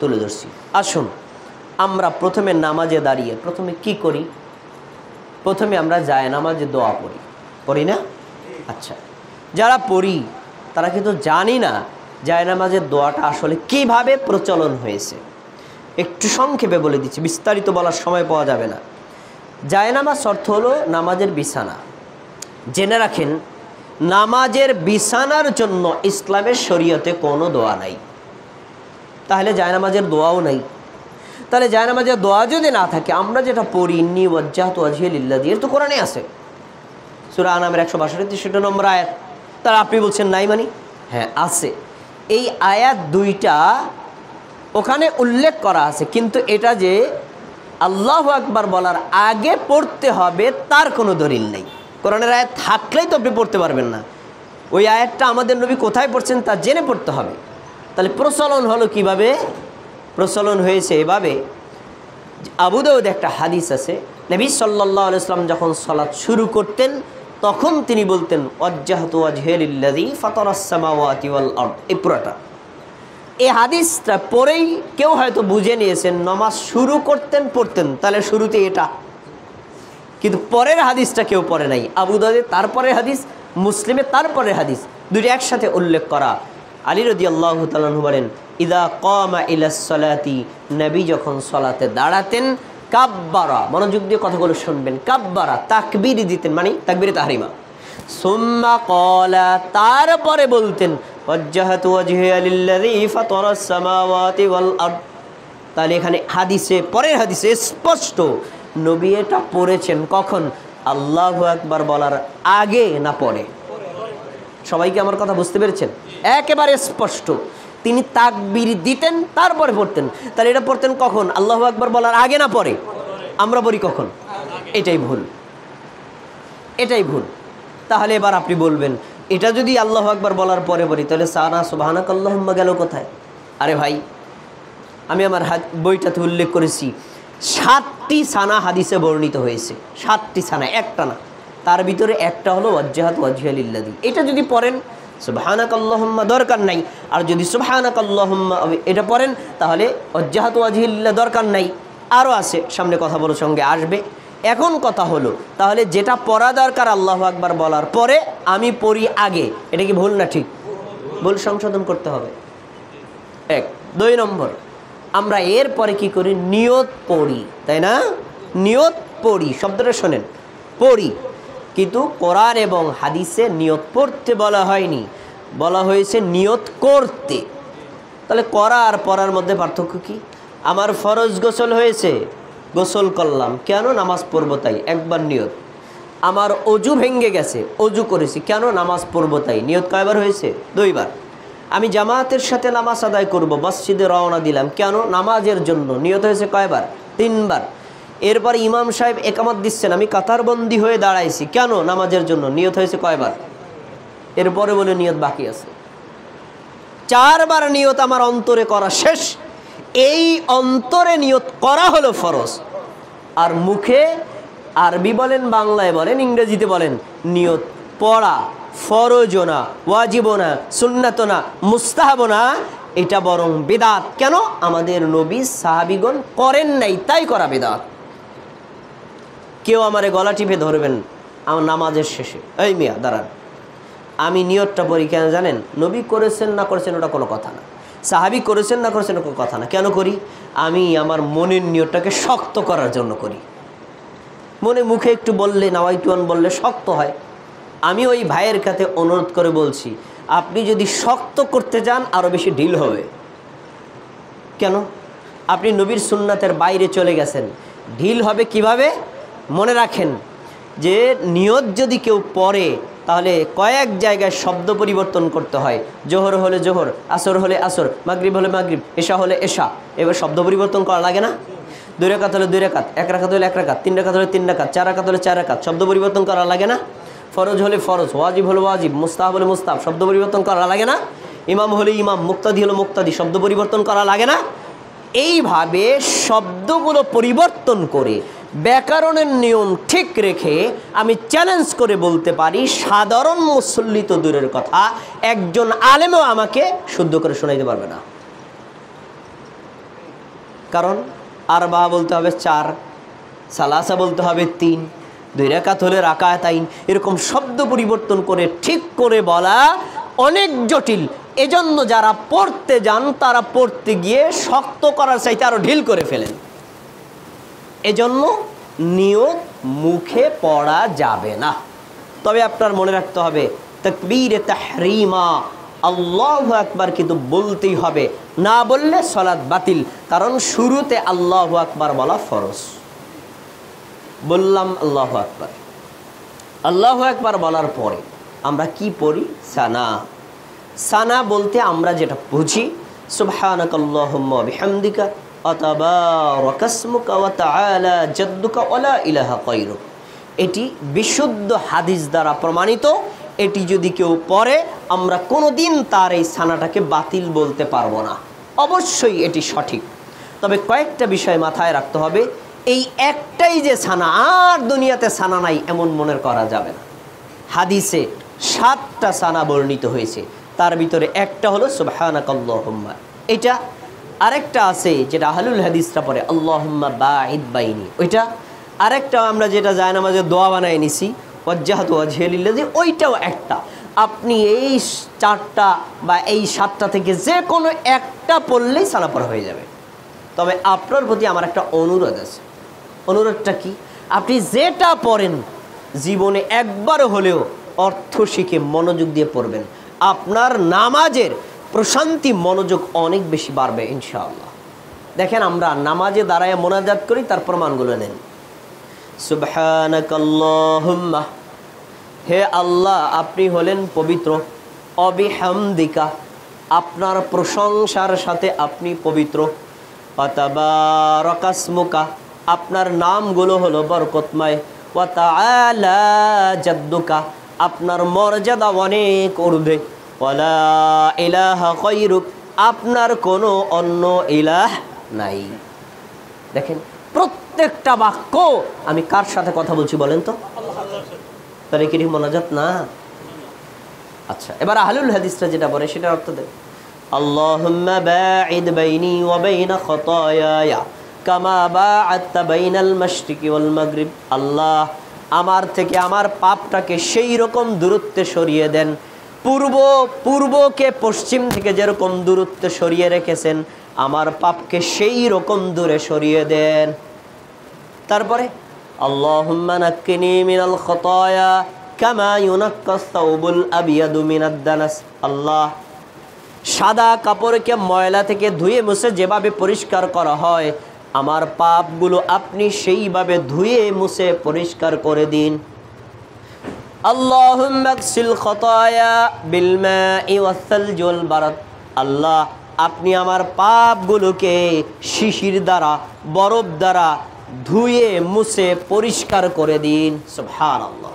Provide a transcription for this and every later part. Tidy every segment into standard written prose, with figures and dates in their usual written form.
তুলে ধরছি। আসুন আমরা প্রথমে নামাজে দাঁড়িয়ে প্রথমে কি করি? প্রথমে আমরা জায়নামাজে দোয়া পড়ি, পড়ি না? আচ্ছা, যারা পড়ি তারা কিন্তু জানি না জায়নামাজের দোয়াটা আসলে কিভাবে প্রচলন হয়েছে। একটু সংক্ষেপে বলে দিচ্ছি, বিস্তারিত বলার সময় পাওয়া যাবে না। জায়নামাজ অর্থ হলো নামাজের বিছানা। জেনে রাখেন, নামাজের বিছানার জন্য ইসলামের শরীয়তে কোনো দোয়া নাই। তাহলে জায়নামাজের দোয়াও নাই। তাহলে জায়নামাজের দোয়া যদি না থাকে, আমরা যেটা পড়ি ইন্নী ওয়াজ্জাহতু ওয়াজহিয়া লিল্লাযী, এর তো কোরআনে আছে, সূরা আনামের 162 নম্বর আয়াত। তাহলে আপনি বলছেন নাই মানে? হ্যাঁ আছে, এই আয়াত দুইটা ওখানে উল্লেখ করা আছে, কিন্তু এটা যে আল্লাহু আকবার বলার আগে পড়তে হবে তার কোনো দলিল নেই। কোরআনের আয়াত থাকলেই তো আপনি পড়তে পারবেন না। ওই আয়াতটা আমাদের নবী কোথায় পড়ছেন তা জেনে পড়তে হবে। তাহলে প্রচলন হলো কিভাবে? প্রচলন হয়েছে এভাবে, আবু দাউদে একটা হাদিস আছে, নবী সাল্লাল্লাহু আলাইহি ওয়াসাল্লাম যখন সালাত শুরু করতেন তখন তিনি বলতেন ওয়াজ্জাহতু ওয়াজহিয়া লিল্লাযী ফাতারাস সামাওয়াতি ওয়াল আরদ। এই পুরোটা এই হাদিসটা পরেই কেউ হয়তো বুঝে নিয়েছেন নামাজ শুরু করতেন পড়তেন, তাহলে শুরুতে এটা, কিন্তু পরের হাদিসটা কেউ পড়ে নাই। আবু দাউদে তারপরে হাদিস, মুসলিমে তারপরে হাদিস, দুটো একসাথে উল্লেখ করা। আলী রাদিয়াল্লাহু তাআলা আনহু বলেন ইদা কামা ইলাস সালাতি, নবী যখন সালাতে দাঁড়াতেন কাব্বারা, মনোযোগ দিয়ে কথাগুলো শুনবেন, কাব্বারা তাকবীর দিতেন, মানে তাকবীরে তাহরিমা। সুম্মা ক্বালা, তারপরে বলতেন ওয়াজ্জাহতু ওয়াজহিয়া লিল্লাযী ফাতারাস সামাওয়াতি ওয়াল আরদ। তাহলে এখানে হাদিসে, পরের হাদিসে স্পষ্ট নবী এটা পড়েছেন কখন? আল্লাহু আকবার বলার আগে না পরে? সবাইকে আমার কথা বুঝতে পেরেছেন? একেবারে স্পষ্ট তিনি তাকবীর দিতেন তারপরে পড়তেন। তাহলে এটা পড়তেন কখন? আল্লাহু আকবার বলার আগে না পরে? আমরা বলি কখন? এটাই ভুল, এটাই ভুল। তাহলে এবার আপনি বলবেন এটা যদি আল্লাহু আকবার বলার পরে বলি তাহলে সানা সুবহানাকাল্লাহুম্মা গেল কোথায়? আরে ভাই, আমি আমার বইটাতে উল্লেখ করেছি 7টি সানা হাদিসে বর্ণিত হয়েছে, 7টি সানা, একটা না। তার ভিতরে একটা হলো ওয়াজ্জাহতু ওয়াজহিয়া লিল্লাযী। এটা যদি পড়েন সুবহানাকাল্লাহুম্মা দরকার নাই, আর যদি সুবহানাকাল্লাহুম্মা এটা পড়েন তাহলে ওয়াজ্জাহতু ওয়াজহিয়া লিল্লাযী দরকার নাই। আরও আছে, সামনে কথা বলার সঙ্গে আসবে। এখন কথা হলো তাহলে যেটা পড়া দরকার আল্লাহু আকবার বলার পরে আমি পড়ি আগে, এটা কি ভুল না ঠিক? ভুল সংশোধন করতে হবে। 1 2 নম্বর, আমরা এরপরে কি করি? নিয়ত পড়ি, তাই না? নিয়ত পড়ি, শব্দটা শোনেন, পড়ি। কিন্তু কোরআন এবং হাদিসে নিয়ত পড়তে বলা হয়নি, বলা হয়েছে নিয়ত করতে। তাহলে করা আর পড়ার মধ্যে পার্থক্য কি? আমার ফরজ গোসল হয়েছে, গোসল করলাম, কেন? নামাজ পড়বো তাই, একবার নিয়ত। আমার অজু ভেঙে গেছে, অজু করেছি, কেন? নামাজ পড়বো তাই, নিয়ত কয়বার হয়েছে? 2 বার। আমি জামাতের সাথে নামাজ আদায় করব, মসজিদে রওনা দিলাম, কেন? নামাজের জন্য, নিয়ত হয়েছে কয়বার? 3 বার। এরপর ইমাম সাহেব একামত দিচ্ছেন, আমি কাতারবন্দি হয়ে দাঁড়াইছি, কেন? নামাজের জন্য, নিয়ত হয়েছে কয়বার? এরপরে বলে নিয়ত বাকি আছে। 4 বার নিয়ত আমার অন্তরে করা শেষ। এই অন্তরে নিয়ত করা হলো ফরজ, আর মুখে, আরবি বলেন, বাংলায় বলেন, ইংরেজিতে বলেন, নিয়ত পড়া ফরজও না, ওয়াজিবও না, সুন্নাতও না, মুস্তাহাবও না, এটা বরং বিদআত। কেন? আমাদের নবী সাহাবীগণ করেন নাই, তাই করা বিদআত। কেউ আমারে গলা টিপে ধরবেন আমার নামাজের শেষে, এই মিয়া দাঁড়ান, আমি নিয়তটা পড়ি, কেন জানেন? নবী করেছেন না করেছেন ওটা কোনো কথা না, সাহাবী করেছেন না করেছেন কোনো কথা না। কেন করি? আমি আমার মনের নিয়তটাকে শক্ত করার জন্য করি। মনে মুখে একটু বললে, নাওয়াইতুন বললে শক্ত হয়। আমি ওই ভাইয়ের কাছে অনুরোধ করে বলছি, আপনি যদি শক্ত করতে যান আরও বেশি ঢিল হবে। কেন? আপনি নবীর সুন্নাতের বাইরে চলে গেছেন, ঢিল হবে কিভাবে? মনে রাখেন যে নিয়ত যদি কেউ পড়ে তাহলে কয়েক জায়গায় শব্দ পরিবর্তন করতে হয়। জোহর হলে জোহর, আসর হলে আসর, মাগরিব হলে মাগরিব, এশা হলে এশা, এবার শব্দ পরিবর্তন করা লাগে না? 2 রাকাত হলে 2 রাকাত, 1 রাকাত হলে 1 রাকাত, 3 রাকাত হলে 3 রাকাত, 4 রাকাত হলে 4 রাকাত, শব্দ পরিবর্তন করা লাগে না? ফরজ হলে ফরজ, ওয়াজিব হলে ওয়াজিব, মুস্তাহাব হলে মুস্তাহাব, শব্দ পরিবর্তন করা লাগে না? ইমাম হলে ইমাম, মুক্তাদি হলে মুক্তাদি, শব্দ পরিবর্তন করা লাগে না? এইভাবে শব্দগুলো পরিবর্তন করে ব্যাকরণের নিয়ম ঠিক রেখে আমি চ্যালেঞ্জ করে বলতে পারি, সাধারণ মুসল্লি তো দূরের কথা, একজন আলেমও আমাকে শুদ্ধ করে শোনাইতে পারবে না। কারণ আরবা বলতে হবে 4, সালাসা বলতে হবে 3, 2 রাকাত হলে রাকাতাইন, এরকম শব্দ পরিবর্তন করে ঠিক করে বলা অনেক জটিল। এজন্য যারা পড়তে যান তারা পড়তে গিয়ে শক্ত করার চাইতে আরো ঢিল করে ফেলেন। এজন্য নিয়ত মুখে পড়া যাবে না। তবে আপনার মনে রাখতে হবে তাকবীরে তাহরিমা আল্লাহু আকবার কিন্তু বলতেই হবে, না বললে সালাত বাতিল। কারণ শুরুতে আল্লাহু আকবার বলা ফরজ। বললাম আল্লাহু আকবার, আল্লাহু আকবার বলার পরে আমরা কি পড়ি? সানা। সানা বলতে আমরা যেটা বুঝি সুবহানাকাল্লাহুম্মা বিহামদিকা ওয়া তাবারাকা ইসমুকা ওয়া তাআলা জাদ্দুকা ওয়া লা ইলাহা গায়রুক। এটি বিশুদ্ধ হাদিস দ্বারা প্রমাণিত। এটি যদি কেউ পড়ে আমরা কোনোদিন তার এই সানাটাকে বাতিল বলতে পারবো না। অবশ্যই এটি সঠিক। তবে কয়েকটা বিষয় মাথায় রাখতে হবে। এই একটাই যে সানা, আর দুনিয়াতে সানা নাই এমন মনে করা যাবে না। হাদিসে 7টা সানা বর্ণিত হয়েছে, তার ভিতরে একটা হলো সুবহানাকাল্লাহুম্মা। এটা আরেকটা আছে যেটা আহলুল হাদিসরা পড়ে আল্লাহুম্মা বাঈদ বাইনি, ওইটা। আরেকটা আমরা যেটা জায়নামাজে দোয়া বানায় নিছি ওয়াজ্জাহাতু ওয়াজহিয়া লিল্লাযী, ওইটাও একটা। আপনি এই 4টা বা এই 7টা থেকে যে কোনো একটা পড়লেই সানা পড়া হয়ে যাবে। তবে আপনার প্রতি আমার একটা অনুরোধ আছে। অনুরোধটা কি? আপনি যেটা পড়েন জীবনে একবার হলেও অর্থ শিখে মনোযোগ দিয়ে পড়বেন। আপনার নামাজের প্রশান্তি, মনোযোগ অনেক বেশি বাড়বে ইনশাআল্লাহ। দেখেন আমরা নামাজে দাঁড়ায় মোনাজাত করি, তার প্রমাণগুলো নেন। সুবহানাকাল্লাহুম্মা, হে আল্লাহ আপনি হলেন পবিত্র, অবিহামদিকা আপনার প্রশংসার সাথে আপনি পবিত্র, ওয়া তাবারাকা ইসমুকা আপনার নামগুলো হলো বরকতময়, ওয়া তাআলা জাদ্দুকা আপনার মর্যাদা অনেক ঊর্ধ্বে, ওয়া লা ইলাহা গায়রুক আপনার কোনো অন্য ইলাহ নাই। দেখেন প্রত্যেকটা বাক্য আমি কার সাথে কথা বলছি বলেন তো? তাহলে কি মোনাজাত না? আচ্ছা, এবার আহলুল হাদিসরা যেটা বলে সেটার অর্থ দেন। আল্লাহুম্মা বাঈদ বাইনি ওয়া বাইনা খাতায়ায়া কামা বাআদতা বাইনাল মাশরিকি ওয়াল মাগরিব। আল্লাহ আমার থেকে আমার পাপটাকে সেই রকম দূরত্বে সরিয়ে দেন, পূর্বকে পশ্চিম থেকে যেরকম দূরত্বে সরিয়ে রেখেছেন আমার পাপকে সেই রকম দূরে সরিয়ে দেন। তারপরে আল্লাহুম্মা নাক্কিনি মিনাল খাতায়া কামা ইউনাক্কাস সাওবুল আবিয়াদু মিনাদ দানাস। আল্লাহ সাদা কাপড়কে ময়লা থেকে ধুয়ে মুছে যেভাবে পরিষ্কার করা হয় আমার পাপগুলো আপনি সেইভাবে ধুয়ে মুছে পরিষ্কার করে দিন। আল্লাহুম্মা আগসিল খাতায়া বিল মাই ওয়াস সালজি ওয়াল বারাদ। আল্লাহ আপনি আমার পাপগুলোকে শিশির দ্বারা, বরফ দ্বারা ধুয়ে মুছে পরিষ্কার করে দিন। সুবহানাল্লাহ।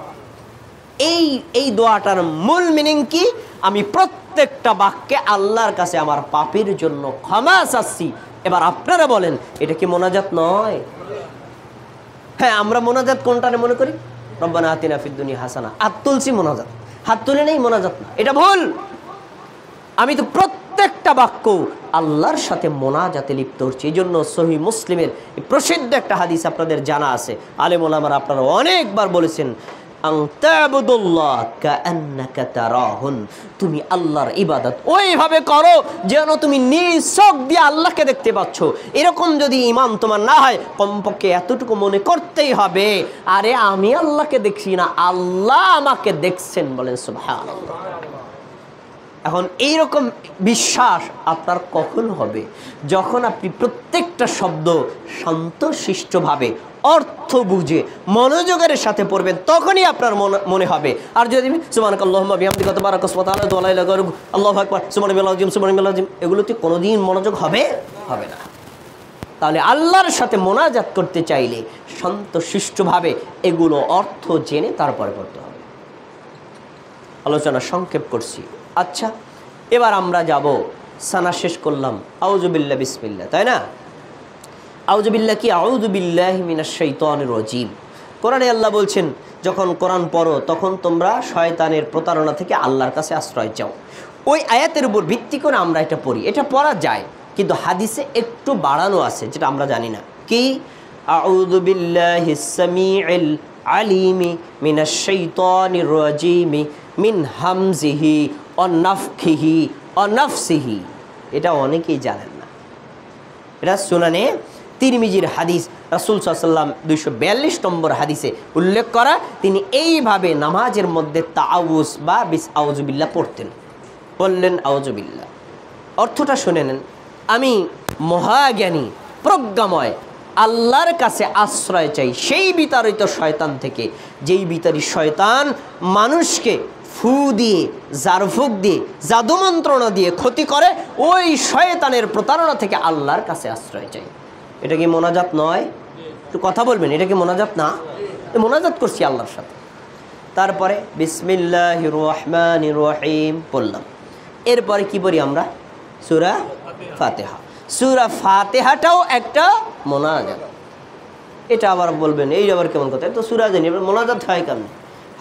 এই দোয়াটার মূল মিনিং কি? আমি প্রত্যেকটা বাক্যে আল্লাহর কাছে আমার পাপের জন্য ক্ষমা চাচ্ছি। এবার আপনারা বলেন এটা কি মোনাজাত নয়? হ্যাঁ, আমরা মোনাজাত কোনটারে মনে করি? রব্বানা আতিনা ফিদ দুনিয়া হাসানা, হাত তুলছি মোনাজাত, হাত তুলে নেই মোনাজাত না, এটা ভুল। আমি তো প্রত্যেকটা বাক্য আল্লাহর সাথে মোনাজাতে লিপ্ত হচ্ছি। এই জন্য সহিহ মুসলিমের প্রসিদ্ধ একটা হাদিস আপনাদের জানা আছে, আলেম ওলামারা আপনারা অনেকবার বলেছেন, তুমি আল্লাহর ইবাদত ওইভাবে করো যেন তুমি নিজ চোখ দিয়ে আল্লাহকে দেখতে পাচ্ছ। এরকম যদি ঈমান তোমার না হয় কমপক্ষে এতটুকু মনে করতেই হবে, আরে আমি আল্লাহকে দেখছি না, আল্লাহ আমাকে দেখছেন। বলেন সুবহানাল্লাহ। এখন এইরকম বিশ্বাস আপনার কখন হবে? যখন আপনি প্রত্যেকটা শব্দ শান্তশিষ্টভাবে অর্থ বুঝে মনোযোগের সাথে পড়বেন, তখনই আপনার মনে হবে। আর যদি সুবহানাকাল্লাহুম্মা বিহামদিকা তাবারাকা ইসমুকা ওয়া তাআলা ওয়া লা ইলাহা গায়রুক আল্লাহু আকবার সুবহানাল্লাহিল আযীম সুবহানাল্লাহিল আযীম, এগুলোতে কোনোদিন মনোযোগ হবে না। তাহলে আল্লাহর সাথে মোনাজাত করতে চাইলে শান্তশিষ্টভাবে এগুলো অর্থ জেনে তারপরে করতে হবে। আলোচনা সংক্ষেপ করছি। আচ্ছা, এবার আমরা যাব, সানা শেষ করলাম, আউযু বিল্লাহ বিসমিল্লাহ, তাই না? আউযু বিল্লাহ কি? আউযু বিল্লাহি মিনাশ শাইতানির রাজীম। কোরআনে আল্লাহ বলছেন যখন কোরআন পড়ো তখন তোমরা শয়তানের প্রতারণা থেকে আল্লাহর কাছে আশ্রয় চাও। ওই আয়াতের উপর ভিত্তি করে আমরা এটা পড়ি। এটা পড়া যায়, কিন্তু হাদিসে একটু বাড়ানো আছে, যেটা আমরা জানি না। কি? আউযু বিল্লাহিস সামিউল আলিমি মিনাশ শাইতানির রাজিমি মিন হামজিহি ওয়া নাফখিহি ওয়া নাফসিহি। এটা অনেকেই জানেন না। এটা সুনানে তিরমিজির হাদিস, রাসূল সাল্লাল্লাহু আলাইহি ওয়াসাল্লাম 242 নম্বর হাদিসে উল্লেখ করা, তিনি এইভাবে নামাজের মধ্যে তাআউযু বা আউযু বিল্লাহ পড়তেন। বললেন আউযু বিল্লাহ, অর্থটা শুনে নেন। আমি মহাজ্ঞানী প্রজ্ঞাময় আল্লাহর কাছে আশ্রয় চাই সেই বিতাড়িত শয়তান থেকে, যেই বিতাড়িত শয়তান মানুষকে ফু দিয়ে, জারফুক দিয়ে, জাদুমন্ত্রণা দিয়ে ক্ষতি করে, ওই শয়তানের প্রতারণা থেকে আল্লাহর কাছে আশ্রয় চাই। এটা কি মোনাজাত নয়? একটু কথা বলবেন, এটা কি মোনাজাত না? মোনাজাত করছি আল্লাহর সাথে। তারপরে বিসমিল্লাহির রহমানির রহিম বললাম। এরপরে কি পড়ি আমরা? সূরা ফাতিহা। সূরা ফাতিহাটাও একটা মোনাজাত। এটা আবার বলবেন এই আবার কেমন কথা, তো সূরা জানি, মোনাজাত হয় কেমন?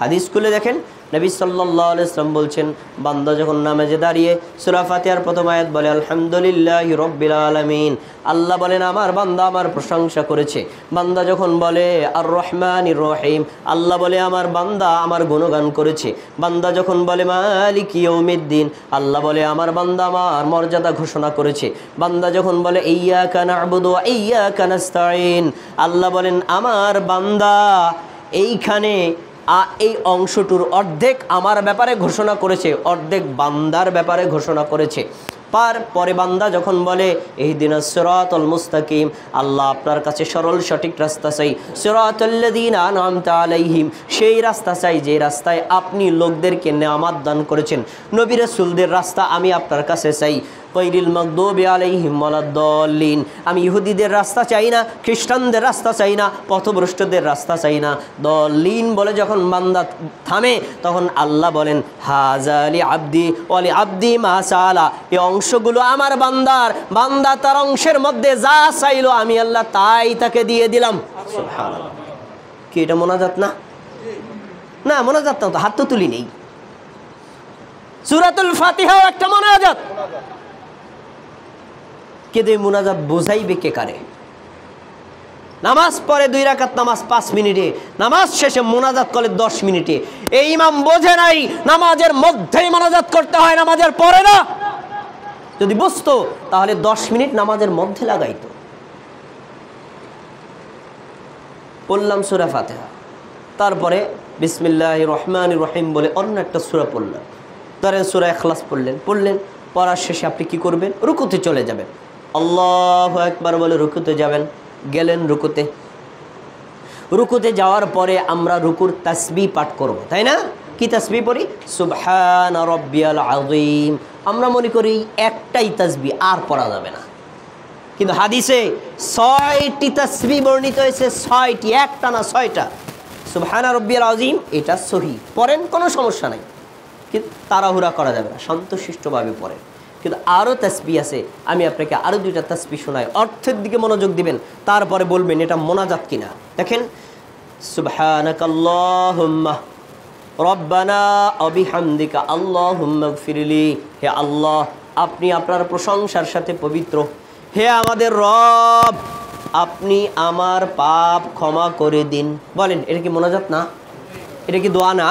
হাদিস খুলে দেখেন, নবী সাল্লাল্লাহু আলাইহি ওয়াসাল্লাম বলছেন, বান্দা যখন নামাজে দাঁড়িয়ে সূরা ফাতিহার প্রথম আয়াত বলে আলহামদুলিল্লাহি রাব্বিল আলামিন, আল্লাহ বলেন আমার বান্দা আমার প্রশংসা করেছে। বান্দা যখন বলে আর রহমানির রহিম, আল্লাহ বলে আমার বান্দা আমার গুণগান করেছে। বান্দা যখন বলে মালিকি ইয়াউমিদ্দিন, আল্লাহ বলে আমার বান্দা আমার মর্যাদা ঘোষণা করেছে। বান্দা যখন বলে ইয়্যাকা না'বুদু ওয়া ইয়্যাকা নাস্তাঈন, আল্লাহ বলেন আমার বান্দা এইখানে এই অংশটুর অর্ধেক আমার ব্যাপারে ঘোষণা করেছে, অর্ধেক বান্দার ব্যাপারে ঘোষণা করেছে। পরে বান্দা যখন বলে ইহদিনাস সিরাতাল মুস্তাকিম, আল্লাহ আপনার কাছে সরল সঠিক রাস্তা চাই। সিরাতাল্লাযীনা আন'আমতা আলাইহিম, সেই রাস্তা চাই যে রাস্তায় আপনি লোকদেরকে নেয়ামত দান করেছেন। নবী রাসূলদের রাস্তা আমি আপনার কাছে চাই। গায়রিল মাগদুবি আলাইহিম ওয়ালাদ-দাল্লিন, আমি ইহুদিদের রাস্তা চাই না, খ্রিস্টানদের রাস্তা চাই না, পথভ্রষ্টদের রাস্তা চাই না। দল্লিন বলে যখন বান্দা থামে, তখন আল্লাহ বলেন হাযা লি আবদি ওয়া লি আবদি মা সাআলা, এই অংশগুলো আমার বান্দার, বান্দা তার অংশের মধ্যে যা চাইলো আমি আল্লাহ তাই তাকে দিয়ে দিলাম। সুবহানাল্লাহ। কি এটা মোনাজাত না? না মোনাজাত না, তো হাত তো তুলি নেই। সূরাতুল ফাতিহাও একটা মোনাজাত, কিন্তু এই মোনাজাত বোঝাইবে কে কারে? নামাজ পড়ে 2 রাকাত নামাজ 5 মিনিটে, নামাজ শেষে মোনাজাত করে 10 মিনিটে। এই ইমাম বোঝে নাই নামাজের মধ্যেই মোনাজাত করতে হয়, নামাজের পরে না। যদি বুঝতো তাহলে 10 মিনিট নামাজের মধ্যে লাগাইতো। পড়লাম সূরা ফাতিহা, তারপরে বিসমিল্লাহির রহমানির রহিম বলে অন্য একটা সূরা পড়লাম। ধরেন সূরা ইখলাস পড়লেন, পড়ার শেষে আপনি কি করবেন? রুকুতে চলে যাবেন। আল্লাহু আকবার বলে রুকুতে যাবেন। গেলেন রুকুতে যাওয়ার পরে আমরা রুকুর তাসবিহ পাঠ করব, তাই না? কি তাসবিহ পড়ি? সুবহানা রাব্বিয়াল আযীম। আমরা মনে করি একটাই তাসবিহ, আর পড়া যাবে না, কিন্তু হাদিসে 6টি তাসবিহ বর্ণিত হয়েছে। 6টি, একটা না 6টা। সুবহানা রাব্বিয়াল আযীম এটা সহিহ, পড়েন, কোনো সমস্যা নাই, কিন্তু তাড়াহুড়া করা যাবে না, শান্তশিষ্টভাবে পড়েন। কিন্তু আরও তাসবিহ আছে, আমি আপনাকে আরও 2টা তাসবিহ শোনাই, অর্থের দিকে মনোযোগ দিবেন, তারপরে বলবেন এটা মোনাজাত কিনা। দেখেন, সুবহানাকাল্লাহুম্মা রব্বানা ওয়া বিহামদিকা আল্লাহুম্মা গফিরলি, হে আল্লাহ আপনি আপনার প্রশংসার সাথে পবিত্র, হে আমাদের রব আপনি আমার পাপ ক্ষমা করে দিন। বলেন এটা কি মোনাজাত না? এটা কি দোয়া না?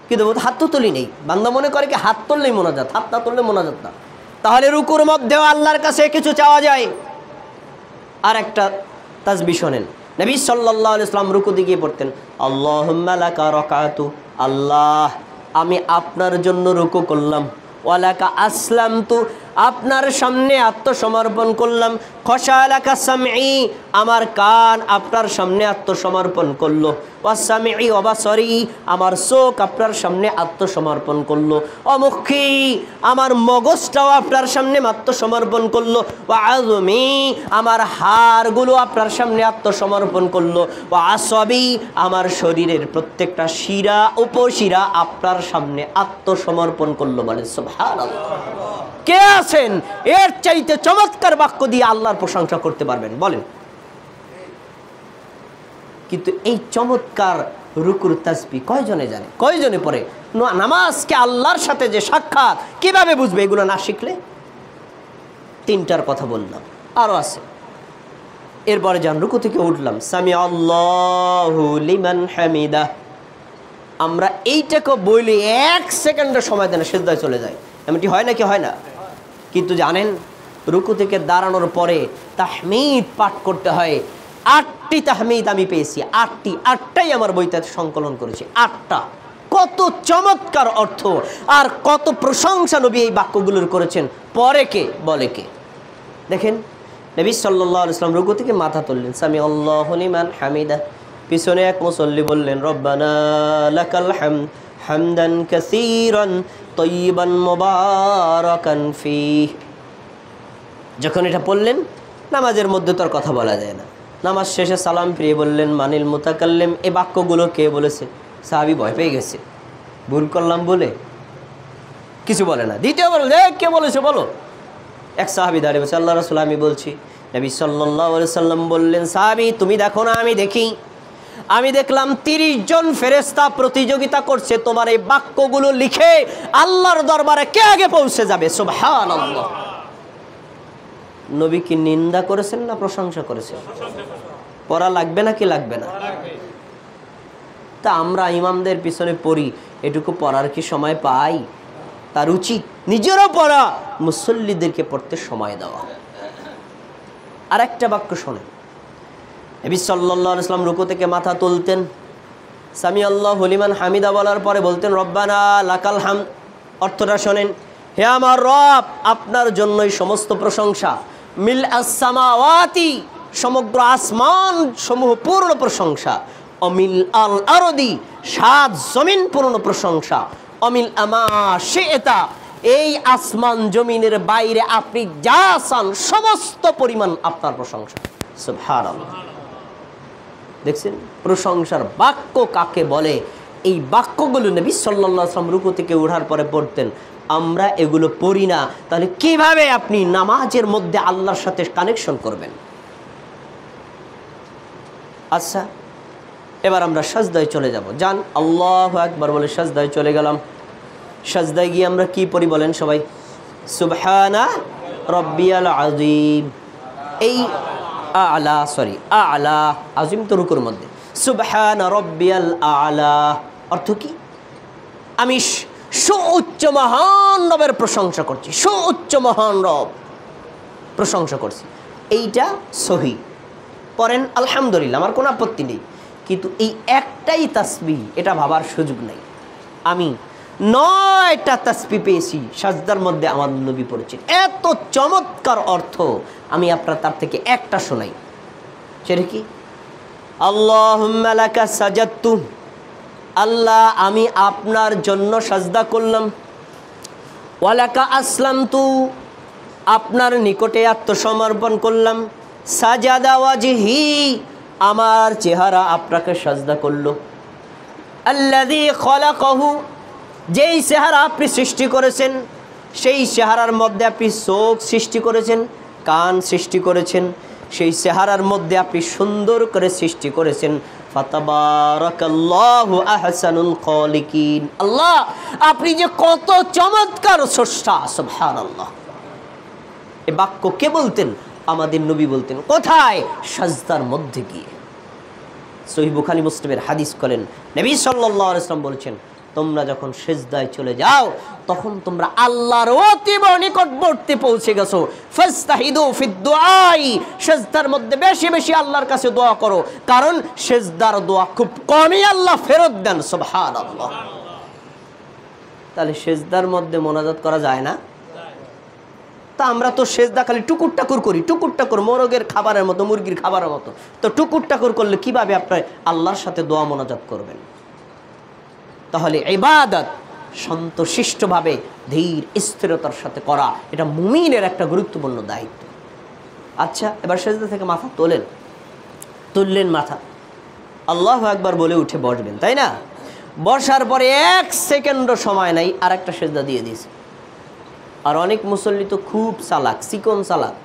কিন্তু হাত তো তুলি নেই। বান্দা মনে করে কি হাত তুললেই মোনাজাত, হাত না তুললে মোনাজাত না। তাহলে রুকুর মধ্যেও আল্লাহর কাছে কিছু চাওয়া যায়। আর একটা তাসবিহ শোনেন, নবী সাল্লাল্লাহু আলাইহি ওয়াসাল্লাম রুকুতে গিয়ে পড়তেন আল্লাহুম্মা লাকা রাকাতু, আল্লাহ আমি আপনার জন্য রুকু করলাম, ওয়ালাকা আসলামতু আপনার সামনে আত্মসমর্পণ করলাম, খশালাকা সামঈ আমার কান আপনার সামনে আত্মসমর্পণ করলো, ওয়াসামঈ ওয়া বাসারি আমার চোখ আপনার সামনে আত্মসমর্পণ করলো, অমুখী আমার মগজটাও আপনার সামনে আত্মসমর্পণ করলো, ওয়া আযমি আমার হাড়গুলো আপনার সামনে আত্মসমর্পণ করলো, ওয়া আসবি আমার শরীরের প্রত্যেকটা শিরা উপশিরা আপনার সামনে আত্মসমর্পণ করলো। বলে সুবহানাল্লাহ। কে আছেন এর চাইতে চমৎকার বাক্য দিয়ে আল্লাহর প্রশংসা করতে পারবেন? বলেন। কিন্তু এই চমৎকার রুকুর তাসবিহ কয়জনে জানে, কয়জনে পড়ে? নামাজকে আল্লাহর সাথে যে সাক্ষাৎ কিভাবে বুঝবে এগুলো না শিখলে? তিনটার কথা বললাম, আরও আছে। এরপরে যান রুকু থেকে উঠলাম, সামি আল্লাহু লিমান হামিদা। আমরা এইটাকে বলি 1 সেকেন্ডের সময় দেন সিজদায় চলে যায়। এমনটি হয় না কি হয় না? কিন্তু জানেন রুকু থেকে দাঁড়ানোর পরে তাহমিদ পাঠ করতে হয়। 8টি তাহমিদ আমি পেয়েছি, 8টাই আমার বইতে সংকলন করেছি, 8টা। কত চমৎকার অর্থ আর কত প্রশংসা নবী এই বাক্যগুলোর করেছেন। পরে কে বলে কে? দেখেন নবী সাল্লাল্লাহু আলাইহি ওয়াসাল্লাম রুকু থেকে মাথা তুললেন, সামি আল্লাহু লিমান হামিদা। পিছনে এক মুসল্লি বললেন, রব্বানা লাকাল হামদ হামদান কাসীরান তাইয়িবান মুবারাকান ফীহ। যখন এটা পড়লেন, নামাজের মধ্যে তোর কথা বলা যায় না। নামাজ শেষে সালাম ফিরিয়ে বললেন, মানিল মুতাকাল্লিম। এই বাক্যগুলো কে বলেছে? সাহাবী ভয় পেয়ে গেছে, ভুল করলাম বলে কিছু বলে না। দ্বিতীয় বলে, কে বলেছে বলো। এক সাহাবী দাঁড়িয়ে বলছে, আল্লাহ রাসূল আমি বলছি। নবী সাল্লাল্লাহু আলাইহি সাল্লাম বললেন, সাহাবী তুমি দেখো না আমি দেখি। আমি দেখলাম 30 জন ফেরেশতা প্রতিযোগিতা করছে তোমার এই বাক্যগুলো লিখে আল্লাহর দরবারে কে আগে পৌঁছে যাবে। সুবহানাল্লাহ। নবী কি নিন্দা করেছেন না প্রশংসা করেছেন? পড়া লাগবে না কি লাগবে না? তা আমরা ইমামদের পিছনে পড়ি, এটুকু পড়ার কি সময় পাই? তার উচিত নিজেরও পড়া, মুসল্লিদেরকে পড়তে সময় দেওয়া। আর একটা বাক্য শোনেন, নবী সাল্লাল্লাহু আলাইহি ওয়াসাল্লাম রুকু থেকে মাথা তুলতেন, সামি আল্লাহু লিমান হামিদা বলার পরে বলতেন, রব্বানা লাকাল হামদ। অর্থটা শোনেন, হে আমার রব, আপনার জন্যই সমস্ত প্রশংসা। মিল আস-সামাওয়াতি, সমগ্র আসমান সমূহ পূর্ণ প্রশংসা। অমিল আল আরদি, 7 জমিন পূর্ণ প্রশংসা। অমিল আমা শি'তা, এই আসমান জমিনের বাইরে আপনি যা চান সমস্ত পরিমাণ আপনার প্রশংসা। সুবহানাল্লাহ। দেখছেন প্রশংসার বাক্য কাকে বলে? এই বাক্যগুলো নবী সাল্লাল্লাহু আলাইহি ওয়াসাল্লাম রুকু থেকে ওঠার পরে পড়তেন। আমরা এগুলো পড়ি না, তাহলে কিভাবে আপনি নামাজের মধ্যে আল্লাহর সাথে কানেকশন করবেন? আচ্ছা, এবার আমরা সাজদায় চলে যাব। যান, আল্লাহু আকবার বলে সাজদায় চলে গেলাম। সাজদায় গিয়ে আমরা কি পড়ি বলেন সবাই? সুবহানা রাব্বিয়াল আযীম। এই আলা, সরি আলা, আযীম তো রুকুর মধ্যে। সুবহানা রাব্বিয়াল আলা অর্থ কি? আমি সুউচ্চ মহান রবের প্রশংসা করছি, সুউচ্চ মহান রব প্রশংসা করছি। এইটা সহি পড়েন আলহামদুলিল্লাহ, আমার কোনো আপত্তি নেই। কিন্তু এই একটাই তাসবিহ, এটা ভাবার সুযোগ নেই। আমি 9টা তাসবিহ পেয়েছি সাজদার মধ্যে আমার নবী পড়েছেন। এত চমৎকার অর্থ, আমি আপনার তার থেকে একটা শোনাই। সেটা কি? আল্লাহুম্মা লাকা সাজাদতু, আল্লাহ আমি আপনার জন্য সাজদা করলাম। ওয়ালাকা আসলামতু, আপনার নিকটে আত্মসমর্পণ করলাম। সাজাদা ওয়াজহি, আমার চেহারা আপনাকে সাজদা করলো। আল্লাযী খলাকাহু, যেই চেহারা আপনি সৃষ্টি করেছেন, সেই চেহারার মধ্যে আপনি চোখ সৃষ্টি করেছেন, কান সৃষ্টি করেছেন, সেই চেহারার মধ্যে আপনি সুন্দর করে সৃষ্টি করেছেন। ফাতাবারাকাল্লাহু আহসানুল খালিকিন, আল্লাহ আপনি যে কত চমৎকার স্রষ্টা। সুবহানাল্লাহ। এই বাক্য কে বলতেন? আমাদের নবী বলতেন। কোথায়? সাজদার মধ্যে গিয়ে। সহিহ বুখারী মুসলিমের হাদিস করেন, নবী সাল্লাল্লাহু আলাইহি ওয়াসাল্লাম বলেছেন, তোমরা যখন সিজদায় চলে যাও তখন তোমরা আল্লাহর অতীব নিকটবর্তী পৌঁছে গেছো। ফাস্তাহিদু ফিদ দুআই, সিজদার মধ্যে বেশি বেশি আল্লাহর কাছে দোয়া করো, কারণ সিজদার দোয়া খুব কমই আল্লাহ ফেরত দেন। সুবহানাল্লাহ। তাহলে সিজদার মধ্যে মোনাজাত করা যায় না? তা আমরা তো সিজদা খালি টুকুর টাকুর করি, টুকুর টাকুর মোরগের খাবারের মতো, মুরগির খাবারের মতো। তো টুকুর টাকুর করলে কিভাবে আপনি আল্লাহর সাথে দোয়া মোনাজাত করবেন? তাহলে ইবাদত সন্তোষিষ্টভাবে ধীর স্থিরতার সাথে করা, এটা মুমিনের একটা গুরুত্বপূর্ণ দায়িত্ব। আচ্ছা, এবার সিজদা থেকে মাথা তোলেন, তুললেন মাথা, আল্লাহু আকবার বলে উঠে বসবেন, তাই না? বসার পরে 1 সেকেন্ডও সময় নাই, আর একটা সিজদা দিয়ে দিয়েছে। আর অনেক মুসল্লি তো খুব চালাক, চিকন চালাক,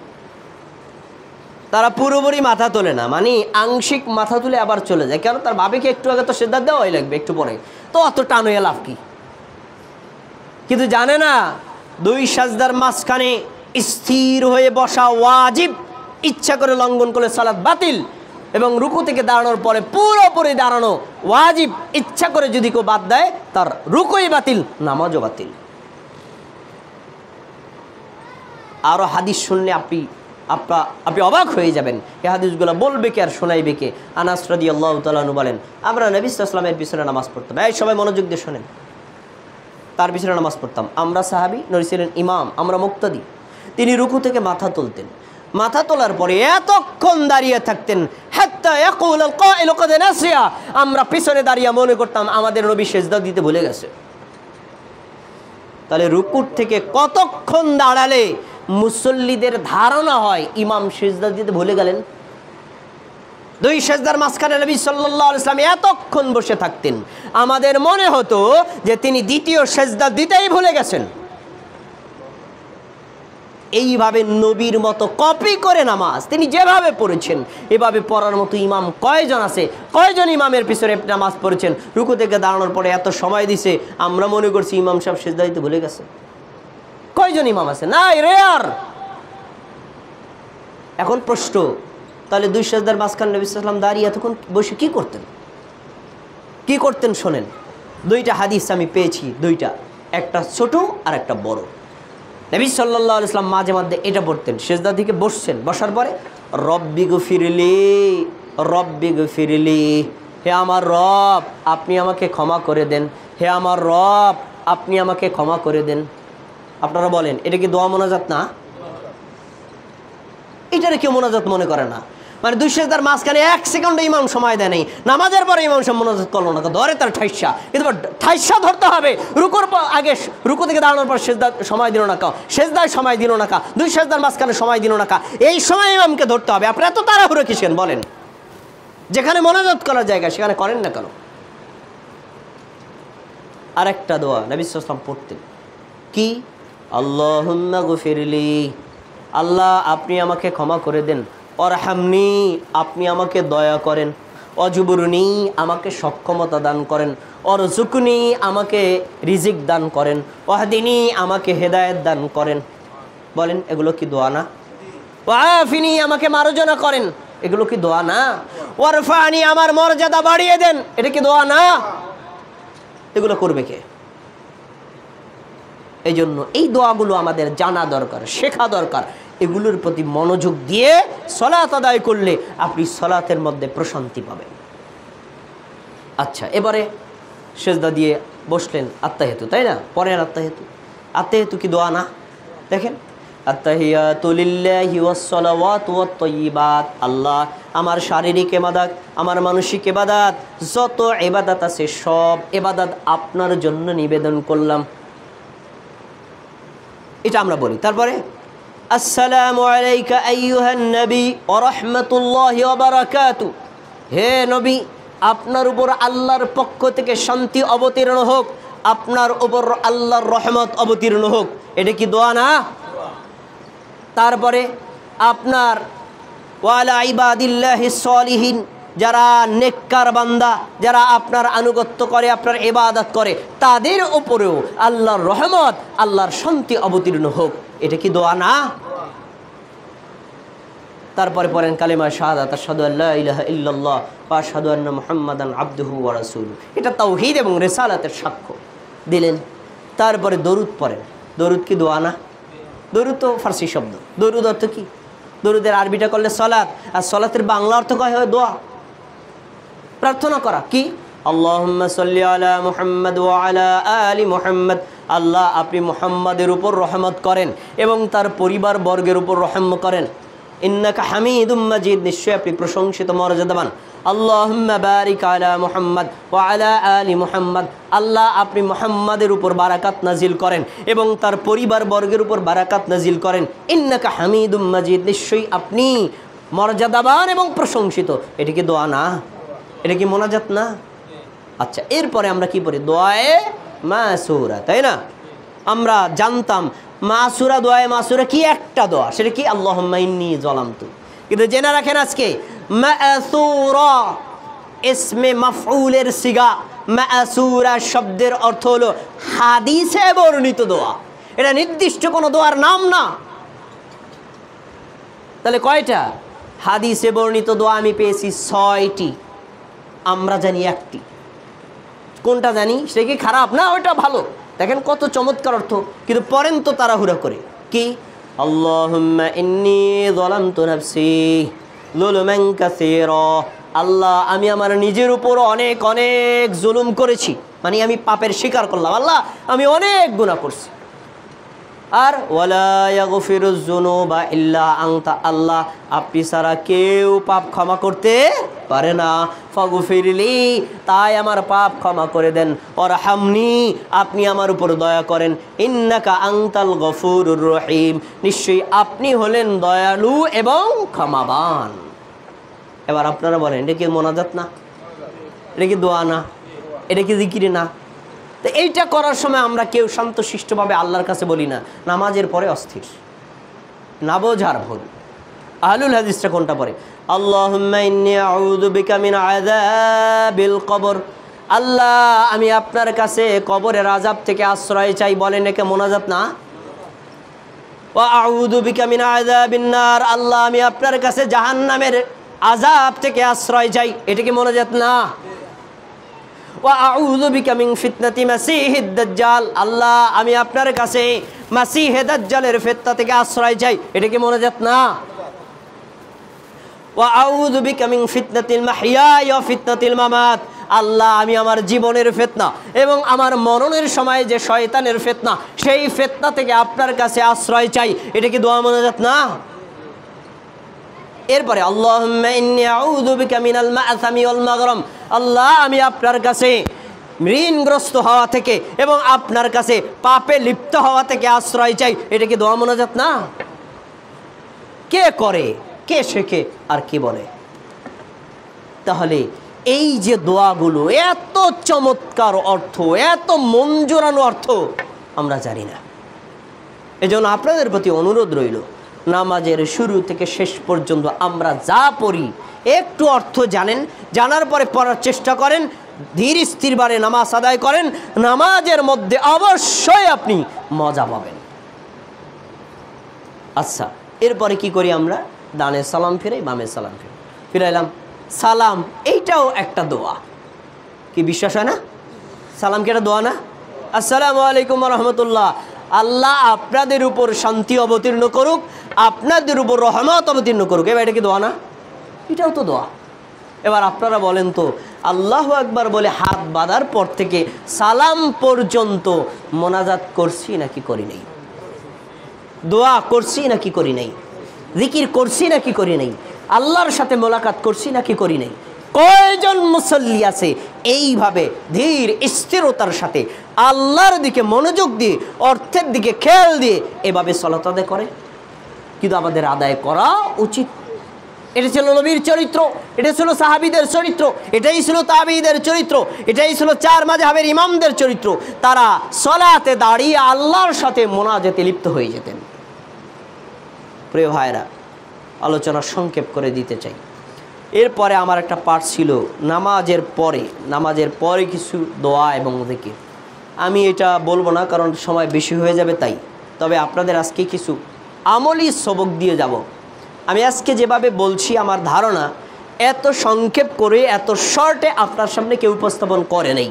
তারা পুরোপুরি মাথা তোলে না, মানে আংশিক মাথা তুলে আবার চলে যায়। কেন? তার ভাবিকে একটু আগে তো সিজদা দেওয়াই লাগবে, একটু পরে তো অত টান হয়ে লাভ কি? কিন্তু জানে না 2 সাজদার মাঝখানে স্থির হয়ে বসা ওয়াজিব, ইচ্ছা করে লঙ্ঘন করলে সালাত বাতিল। এবং রুকু থেকে দাঁড়ানোর পরে পুরোপুরি দাঁড়ানো ওয়াজিব, ইচ্ছা করে যদি কেউ বাদ দেয় তার রুকুই বাতিল, নামাজও বাতিল। আরও হাদিস শুনলে আপনি অবাক হয়ে যাবেন। এই হাদিসগুলো বলবে কে আর শোনাইবে কে? আনাস রাদিয়াল্লাহু তাআলা আনহু বলেন, আমরা নবী সাল্লাল্লাহু আলাইহি ওয়াসাল্লামের পিছনে নামাজ পড়তাম। এই সবাই মনোযোগ দিয়ে শোনেন, তার পিছনে নামাজ পড়তাম। আমরা সাহাবী, নবী ছিলেন ইমাম, আমরা মুক্তাদি। তিনি রুকু থেকে মাথা তুলতেন, মাথা তোলার পরে এতক্ষণ দাঁড়িয়ে থাকতেন, হাত্তা ইয়াকুল কাইলু কাদ নাসিয়া। আমরা পিছনে দাঁড়িয়ে মনে করতাম আমাদের নবী সিজদা দিতে ভুলে গেছে। তাহলে রুকুর থেকে কতক্ষণ দাঁড়ালে মুসল্লিদের ধারণা হয় ইমাম সিজদা দিতে ভুলে গেলেন? দুই সিজদার মাঝখানে নবী সাল্লাল্লাহু আলাইহি ওয়াসাল্লাম এতক্ষণ বসে থাকতেন, আমাদের মনে হতো যে তিনি দ্বিতীয় সিজদা দিতেই ভুলে গেছেন। এইভাবে নবীর মতো কপি করে নামাজ তিনি যেভাবে পড়েছেন, এভাবে পড়ার মতো ইমাম কয়জন আছে? কয়জন ইমামের পিছনে নামাজ পড়েছেন? রুকু থেকে দাঁড়ানোর পরে এত সময় দিছে, আমরা মনে করছি ইমাম সাহেব সিজদা দিতে ভুলে গেছে। কয়জন ইমাম আছে? নাই, রেয়ার। এখন প্রশ্ন, তাহলে দুই সিজদার মাঝখানে নবী সাল্লাল্লাহু আলাইহি ওয়াসাল্লাম দাঁড়িয়ে এতক্ষণ বসে কি করতেন? কি করতেন শোনেন। দুইটা হাদিস আমি পেয়েছি, দুইটা, একটা ছোট আর একটা বড়। নবী সাল্লাল্লাহু আলাইহি ওয়াসাল্লাম মাঝে মধ্যে এটা পড়তেন, সিজদা থেকে বসছেন, বসার পরে রব্বি গফিরলি, রব্বি গফিরলি, হে আমার রব আপনি আমাকে ক্ষমা করে দেন, হে আমার রব আপনি আমাকে ক্ষমা করে দেন। আপনারা বলেন এটা কি দোয়া মোনাজাত না? এটারে কেউ মোনাজাত মনে করে না। মানে দুই সিজদার মাঝখানে 1 সেকেন্ড ইমাম সময় দেয় নাই, নামাজের পরে ইমাম সাহেব মোনাজাত করলো না, ধরে তার ঠাইসা, কিন্তু ঠাইসা ধরতে হবে। রুকুর আগে, রুকু থেকে দাঁড়ানোর পর সিজদা সময় দিল না কা, সিজদায় সময় দিল না কা, দুই সিজদার মাঝখানে সময় দিল না কা, এই সময় ইমামকে ধরতে হবে। আপনি এত তাড়াহুড়ো কিসের বলেন? যেখানে মোনাজাত করার জায়গা সেখানে করেন না কেন? আরেকটা দোয়া নবী সাল্লাল্লাহু আলাইহি ওয়াসাল্লাম পড়তেন, কি? আল্লাহুম্মা গফিরলি, আল্লাহ আপনি আমাকে ক্ষমা করে দেন, অরহামনি আপনি আমাকে দয়া করেন, অজুবুরনি আমাকে সক্ষমতা দান করেন, অরজুকনি আমাকে রিজিক দান করেন, ওয়াহদিনি আমাকে হেদায়েত দান করেন। বলেন এগুলো কি দোয়া না? ওয়াফিনি আমাকে মার্জনা করেন, এগুলো কি দোয়া না? ওয়ারফানি আমার মর্যাদা বাড়িয়ে দেন, এটা কি দোয়া না? এগুলো করবে কে? এই জন্য এই দোয়াগুলো আমাদের জানা দরকার, শেখা দরকার। এগুলোর প্রতি মনোযোগ দিয়ে সালাত আদায় করলে আপনি সালাতের মধ্যে প্রশান্তি পাবেন। আচ্ছা, এবারে সিজদা দিয়ে বসলেন, আত্তাহিয়াতু, তাই না? পরের আত্তাহিয়াতু, আত্তাহিয়াতু কি দোয়া না? দেখেন, আত্তাহিয়াতু লিল্লাহি ওয়াস সালাওয়াতু ওয়াত তাইয়্যিবাত, আল্লাহ আমার শারীরিক ইবাদত, আমার মানসিক ইবাদত, যত ইবাদত আছে সব ইবাদত আপনার জন্য নিবেদন করলাম, এটা আমরা বলি। তারপরে আসসালামু আলাইকা আইয়ুহান নবী ওয়া রাহমাতুল্লাহি ওয়া বারাকাতু, হে নবী আপনার উপর আল্লাহর পক্ষ থেকে শান্তি অবতীর্ণ হোক, আপনার উপর আল্লাহর রহমত অবতীর্ণ হোক, এটা কি দোয়া না? তারপরে আপনার ওয়ালা ইবাদিল্লাহিস সলিহিন, যারা নেককার বান্দা, যারা আপনার আনুগত্য করে, আপনার ইবাদত করে, তাদের উপরেও আল্লাহর রহমত, আল্লাহর শান্তি অবতীর্ণ হোক, এটা কি দোয়া না? তারপরে পড়েন কালিমা শাহাদাত, আশহাদু আল্লা ইলাহা ইল্লাল্লাহ ওয়া আশহাদু আন্না মুহাম্মাদান আবদুহু ওয়া রাসূলুহু, এটা তাওহীদ এবং রিসালাতের সাক্ষ্য দিলেন। তারপরে দরুদ পড়েন, দরুদ কি দোয়া না? দরুদ তো ফার্সি শব্দ, দরুদ অর্থ কি? দরুদের আরবিটা করলে সালাত, আর সালাতের বাংলা অর্থ কয় হয় দোয়া, প্রার্থনা করা। কি? আল্লাহুম্মা সাল্লি আলা মুহাম্মাদ ওয়া আলা আলি মুহাম্মাদ, আল্লাহ আপনি মুহাম্মাদের উপর রহমত করেন এবং তার পরিবার বর্গের উপর রহম করেন। ইন্নাকা হামিদুম মাজিদ, নিশ্চয় আপনি প্রশংসিত মর্যাদাবান। আল্লাহুম্মা বারিক আলা মুহাম্মাদ ওয়া আলা আলি মুহাম্মাদ, আল্লাহ আপনি মুহাম্মাদের উপর বারাকাত নাজিল করেন এবং তার পরিবার বর্গের উপর বারাকাত নাজিল করেন। ইন্নাকা হামিদুম মাজিদ, নিশ্চয়ই আপনি মর্যাদাবান এবং প্রশংসিত। এটা কি দোয়া না? এটা কি মোনাজাত না? আচ্ছা, এরপরে আমরা কি পড়ি? দোয়ায়ে মাসুরা, তাই না? আমরা জানতাম মাসুরা, দোয়ায়ে মাসুরা কি একটা দোয়া, সেটা কি? আল্লাহুম্মা ইন্নী যালামতু। কিন্তু জেনে রাখেন আজকে মাসুরা ইসমে মাফউলের সিগা, মাসুরা শব্দের অর্থ হলো হাদিসে বর্ণিত দোয়া, এটা নির্দিষ্ট কোনো দোয়ার নাম না। তাহলে কয়টা? হাদিসে বর্ণিত দোয়া আমি পেয়েছি 6টি, আমরা জানি 1টি। কোনটা জানি? সেটা কি খারাপ না? ওইটা ভালো। দেখেন কত চমৎকার অর্থ, কিন্তু পড়েন তো তাড়াহুড়া করে। কি? আল্লাহুম্মা ইন্নী যালামতু নাফসি যুলমান কাসীরা। আল্লাহ, আমি আমার নিজের উপর অনেক অনেক জুলুম করেছি, মানে আমি পাপের স্বীকার করলাম, আল্লাহ আমি অনেক গুনাহ করছি। আর ওয়ালা ইয়াগফিরুজ যুনুবা ইল্লা আনতা, আল্লাহ আপনি ছাড়া কেউ পাপ ক্ষমা করতে পারে না। ফাগফিরলি, তাই আমার পাপ ক্ষমা করে দেন। ওয়ারহামনি, আপনি আমার উপর দয়া করেন। ইন্নাকা আনতাল গফুরুর রহিম, নিশ্চয়ই আপনি হলেন দয়ালু এবং ক্ষমাবান। এবার আপনারা বলেন, এটা কি মোনাজাত না? এটা কি দোয়া না? এটা কি জিকির না? তো এইটা করার সময় আমরা কেউ শান্তশিষ্টভাবে আল্লাহর কাছে বলি না, নামাজের পরে অস্থির, না বোঝার ভুল। আহলুল হাদিসটা কোনটা পড়ে? আল্লাহুম্মা ইন্নী আউযু বিকা মিন আযাবিল কবর। আল্লাহ, আমি আপনার কাছে কবরের আযাব থেকে আশ্রয় চাই। বলেন, একে মোনাজাত না? ওয়া আউযু বিকা মিন আযাবিন নার। আল্লাহ, আমি আপনার কাছে জাহান্নামের আযাব থেকে আশ্রয় চাই। এটা কি মোনাজাত না? ওয়া আউযু বিকা মিন ফিতনাতি মাসিহিদ দাজ্জাল। আল্লাহ, আমি আপনার কাছে মাসিহে দাজ্জালের ফিতনা থেকে আশ্রয় চাই। এটা কি মোনাজাত না? ওয়া আউযু বিকা মিন ফিতনাতিল মাহইয়া ওয়া ফিতনাতিল মামাত। আল্লাহ, আমি আমার জীবনের ফিতনা এবং আমার মরণের সময় যে শয়তানের ফিতনা, সেই ফিতনা থেকে আপনার কাছে আশ্রয় চাই। এটা কি দোয়া মোনাজাত না? এরপরে আল্লাহুম্মা ইন্নী আউযু বিকা মিনাল মা'সামি ওয়াল মাগরাম। আল্লাহ, আমি আপনার কাছে ঋণগ্রস্ত হওয়া থেকে এবং আপনার কাছে পাপে লিপ্ত হওয়া থেকে আশ্রয় চাই। এটা কি দোয়া মোনাজাত না? কে করে, কে শেখে, আর কি বলে? তাহলে এই যে দোয়াগুলো, এত চমৎকার অর্থ, এত মন জোড়ানো অর্থ আমরা জানি না। এজন্য আপনাদের প্রতি অনুরোধ রইল, নামাজের শুরু থেকে শেষ পর্যন্ত আমরা যা পড়ি একটু অর্থ জানেন, জানার পরে পড়ার চেষ্টা করেন, ধীর স্থিরভাবে নামাজ আদায় করেন। নামাজের মধ্যে অবশ্যই আপনি মজা পাবেন। আচ্ছা, এরপরে কি করি আমরা? ডানে সালাম ফিরাই, বামে সালাম ফিরাইলাম। সালাম এইটাও একটা দোয়া, কি বিশ্বাস হয় না? সালাম কি একটা দোয়া না? আসসালামু আলাইকুম ওয়া রাহমাতুল্লাহ। আল্লাহ আপনাদের উপর শান্তি অবতীর্ণ করুক, আপনাদের উপর রহমত অবতীর্ণ করুক। এবার এটা কি দোয়া না? এটাও তো দোয়া। এবার আপনারা বলেন তো, আল্লাহু আকবার বলে হাত বাঁধার পর থেকে সালাম পর্যন্ত মোনাজাত করছি নাকি করি নাই? দোয়া করছি নাকি করি নাই? জিকির করছি নাকি করি নাই? আল্লাহর সাথে মোলাকাত করছি নাকি করি নাই? কয়জন মুসল্লি আছে এইভাবে ধীর স্থিরতার সাথে আল্লাহর দিকে মনোযোগ দিয়ে, অর্থের দিকে খেয়াল দিয়ে এভাবে সালাত আদায় করে? কিন্তু আমাদের আদায় করা উচিত। এটা ছিল নবীর চরিত্র, এটা ছিল সাহাবীদের চরিত্র, এটাই ছিল তাবেঈদের চরিত্র, এটাই ছিল চার মাযহাবের ইমামদের চরিত্র। তারা সালাতে দাঁড়িয়ে আল্লাহর সাথে মোনাজাতে লিপ্ত হয়ে যেতেন। প্রিয় ভাইরা, আলোচনা সংক্ষেপ করে দিতে চাই। এরপরে আমার একটা পাঠ ছিল নামাজের পরে কিছু দোয়া এবং জিকির। আমি এটা বলবো না, কারণ সময় বেশি হয়ে যাবে তাই। তবে আপনাদের আজকে কিছু আমলি সবক দিয়ে যাব। আমি আজকে যেভাবে বলছি, আমার ধারণা এত সংক্ষেপ করে, এত শর্টে আপনার সামনে কেউ উপস্থাপন করে নাই।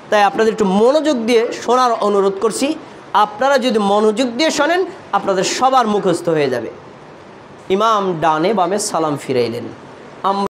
তাই আপনাদের একটু মনোযোগ দিয়ে শোনার অনুরোধ করছি। আপনারা যদি মনোযোগ দিয়ে শোনেন, আপনাদের সবার মুখস্থ হয়ে যাবে। ইমাম ডানে বামে সালাম ফিরাইলেন।